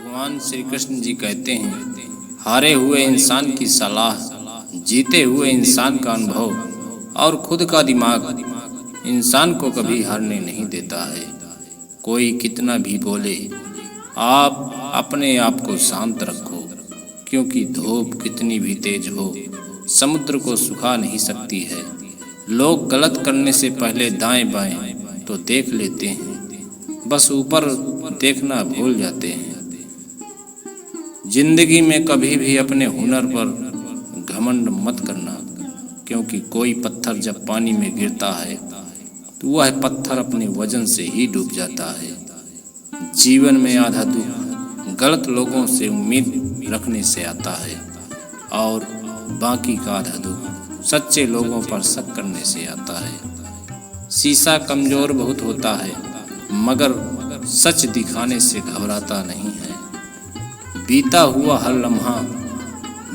भगवान श्री कृष्ण जी कहते हैं, हारे हुए इंसान की सलाह, जीते हुए इंसान का अनुभव और खुद का दिमाग इंसान को कभी हारने नहीं देता है। कोई कितना भी बोले, आप अपने आप को शांत रखो, क्योंकि धूप कितनी भी तेज हो समुद्र को सुखा नहीं सकती है। लोग गलत करने से पहले दाएं बाएं तो देख लेते हैं, बस ऊपर देखना भूल जाते हैं। जिंदगी में कभी भी अपने हुनर पर घमंड मत करना, क्योंकि कोई पत्थर जब पानी में गिरता है तो वह पत्थर अपने वजन से ही डूब जाता है। जीवन में आधा दुख गलत लोगों से उम्मीद रखने से आता है और बाकी का आधा दुख सच्चे लोगों पर शक करने से आता है। शीशा कमजोर बहुत होता है, मगर सच दिखाने से घबराता नहीं है। बीता हुआ हर लम्हा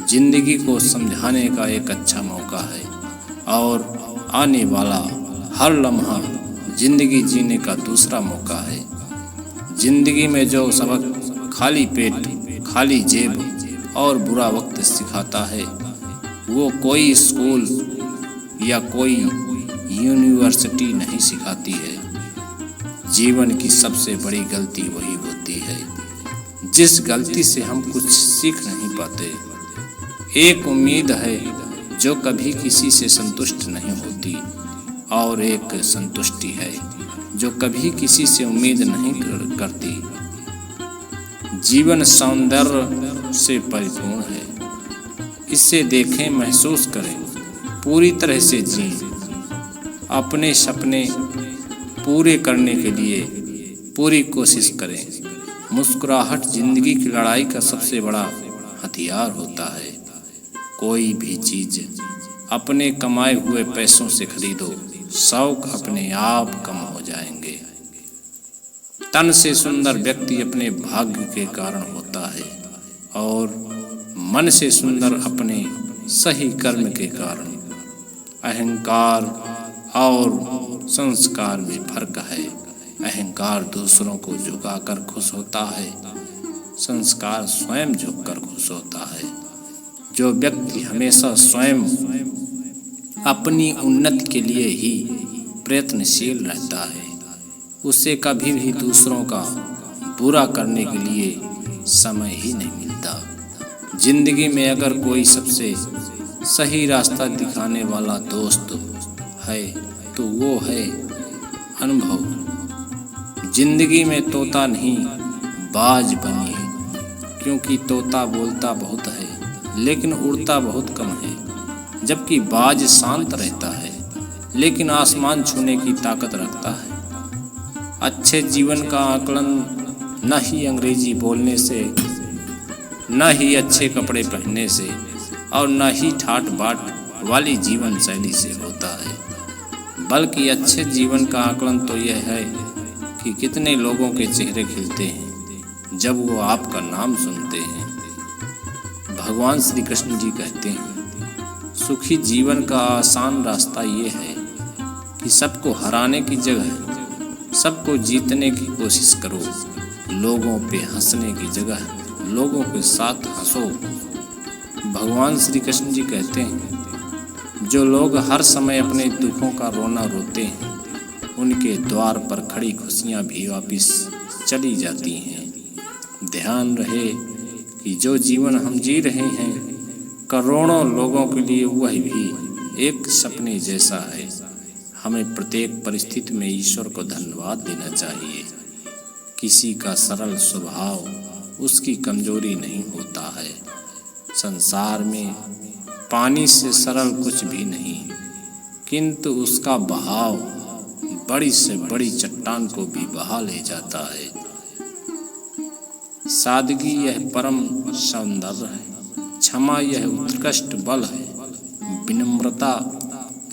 जिंदगी को समझाने का एक अच्छा मौका है और आने वाला हर लम्हा जिंदगी जीने का दूसरा मौका है। जिंदगी में जो सबक खाली पेट, खाली जेब और बुरा वक्त सिखाता है, वो कोई स्कूल या कोई यूनिवर्सिटी नहीं सिखाती है। जीवन की सबसे बड़ी गलती वही होती है जिस गलती से हम कुछ सीख नहीं पाते। एक उम्मीद है जो कभी किसी से संतुष्ट नहीं होती, और एक संतुष्टि है जो कभी किसी से उम्मीद नहीं करती। जीवन सौंदर्य से परिपूर्ण है, इसे देखें, महसूस करें, पूरी तरह से जिएं। अपने सपने पूरे करने के लिए पूरी कोशिश करें। मुस्कुराहट जिंदगी की लड़ाई का सबसे बड़ा हथियार होता है। कोई भी चीज अपने कमाए हुए पैसों से खरीदो, शौक अपने आप कम हो जाएंगे। तन से सुंदर व्यक्ति अपने भाग्य के कारण होता है और मन से सुंदर अपने सही कर्म के कारण। अहंकार और संस्कार में फर्क है। अहंकार दूसरों को झुकाकर खुश होता है, संस्कार स्वयं झुककर खुश होता है। जो व्यक्ति हमेशा स्वयं अपनी उन्नति के लिए ही प्रयत्नशील रहता है, उसे कभी भी दूसरों का बुरा करने के लिए समय ही नहीं मिलता। जिंदगी में अगर कोई सबसे सही रास्ता दिखाने वाला दोस्त है तो वो है अनुभव। जिंदगी में तोता नहीं बाज बनिए, क्योंकि तोता बोलता बहुत है लेकिन उड़ता बहुत कम है, जबकि बाज शांत रहता है लेकिन आसमान छूने की ताकत रखता है। अच्छे जीवन का आकलन न ही अंग्रेजी बोलने से, न ही अच्छे कपड़े पहनने से और न ही ठाट बाट वाली जीवन शैली से होता है, बल्कि अच्छे जीवन का आकलन तो यह है कि कितने लोगों के चेहरे खिलते हैं जब वो आपका नाम सुनते हैं। भगवान श्री कृष्ण जी कहते हैं, सुखी जीवन का आसान रास्ता ये है कि सबको हराने की जगह सबको जीतने की कोशिश करो। लोगों पे हंसने की जगह लोगों के साथ हंसो। भगवान श्री कृष्ण जी कहते हैं, जो लोग हर समय अपने दुखों का रोना रोते हैं, उनके द्वार पर खड़ी खुशियां भी वापस चली जाती हैं। ध्यान रहे कि जो जीवन हम जी रहे हैं, करोड़ों लोगों के लिए वह भी एक सपने जैसा है। हमें प्रत्येक परिस्थिति में ईश्वर को धन्यवाद देना चाहिए। किसी का सरल स्वभाव उसकी कमजोरी नहीं होता है। संसार में पानी से सरल कुछ भी नहीं, किंतु उसका बहाव बड़ी से बड़ी चट्टान को भी बहा ले जाता है। सादगी यह परम सौंदर्य है, क्षमा यह उत्कृष्ट बल है, विनम्रता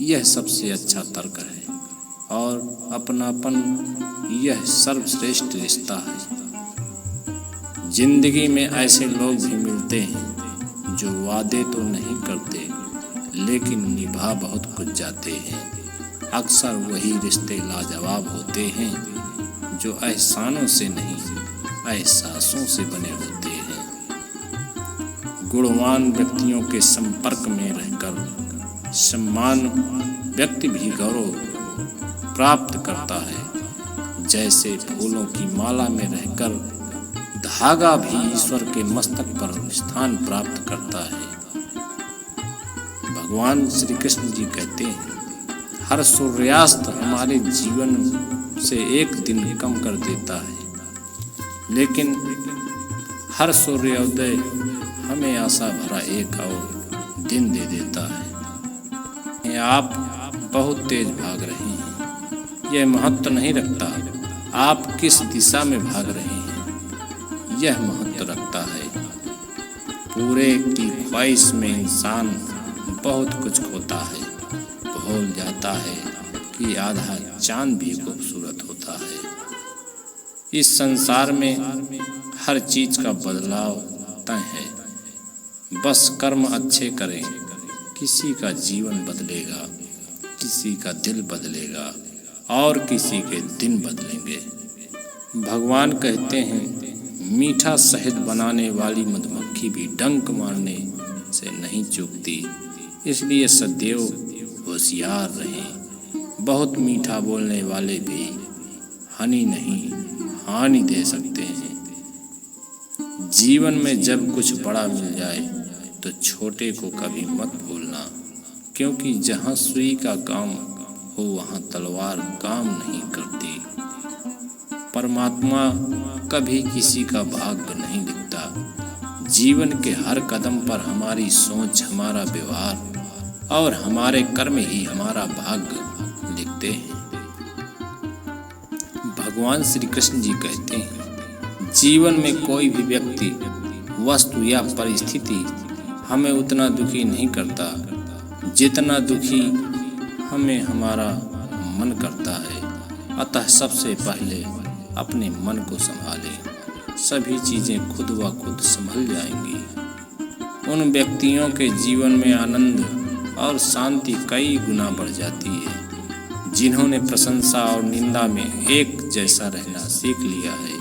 यह सबसे अच्छा तर्क है और अपनापन यह सर्वश्रेष्ठ रिश्ता है। जिंदगी में ऐसे लोग भी मिलते हैं जो वादे तो नहीं करते लेकिन निभा बहुत कुछ जाते हैं। अक्सर वही रिश्ते लाजवाब होते हैं जो एहसानों से नहीं एहसासों से बने होते हैं। गुणवान व्यक्तियों के संपर्क में रहकर सम्मान व्यक्ति भी गौरव प्राप्त करता है। जैसे फूलों की माला में रहकर धागा भी ईश्वर के मस्तक पर स्थान प्राप्त करता है। भगवान श्री कृष्ण जी कहते हैं, हर सूर्यास्त हमारे जीवन से एक दिन कम कर देता है, लेकिन हर सूर्योदय हमें आशा भरा एक और दिन दे देता है। आप बहुत तेज भाग रहे हैं, यह महत्व नहीं रखता आप किस दिशा में भाग रहे हैं, यह महत्व रखता है। पूरे की ख्वाहिश में इंसान बहुत कुछ खोता है, भूल जाता है कि आधा चांद भी खूबसूरत होता है। इस संसार में हर चीज का बदलाव तय है, बस कर्म अच्छे करें। किसी का जीवन बदलेगा, किसी का दिल बदलेगा और किसी के दिन बदलेंगे। भगवान कहते हैं, मीठा शहद बनाने वाली मधुमक्खी भी डंक मारने से नहीं चूकती, इसलिए सदैव होशियार रहें। बहुत मीठा बोलने वाले भी हानि नहीं हानि दे सकते हैं। जीवन में जब कुछ बड़ा मिल जाए तो छोटे को कभी मत भूलना, क्योंकि जहाँ सुई का काम हो वहाँ तलवार काम नहीं करती। परमात्मा कभी किसी का भाग्य नहीं लिखता। जीवन के हर कदम पर हमारी सोच, हमारा व्यवहार और हमारे कर्म ही हमारा भाग्य लिखते हैं। भगवान श्री कृष्ण जी कहते हैं, जीवन में कोई भी व्यक्ति, वस्तु या परिस्थिति हमें उतना दुखी नहीं करता जितना दुखी हमें हमारा मन करता है। अतः सबसे पहले अपने मन को संभालें, सभी चीज़ें खुद ब खुद संभल जाएंगी। उन व्यक्तियों के जीवन में आनंद और शांति कई गुना बढ़ जाती है जिन्होंने प्रशंसा और निंदा में एक जैसा रहना सीख लिया है।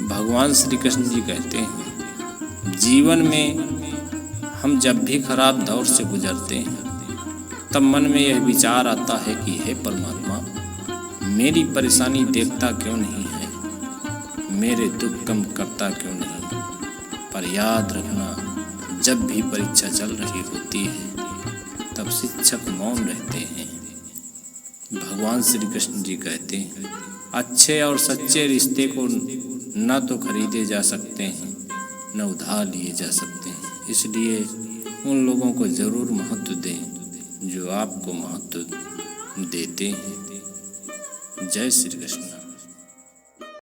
भगवान श्री कृष्ण जी कहते हैं, जीवन में हम जब भी खराब दौर से गुजरते हैं तब मन में यह विचार आता है कि हे परमात्मा, मेरी परेशानी देखता क्यों नहीं है, मेरे दुख कम करता क्यों नहीं। पर याद रखना, जब भी परीक्षा चल रही होती है तब शिक्षक मौन रहते हैं। भगवान श्री कृष्ण जी कहते हैं, अच्छे और सच्चे रिश्ते को न तो खरीदे जा सकते हैं न उधार लिए जा सकते हैं, इसलिए उन लोगों को ज़रूर महत्व दें जो आपको महत्व देते हैं। जय श्री कृष्ण।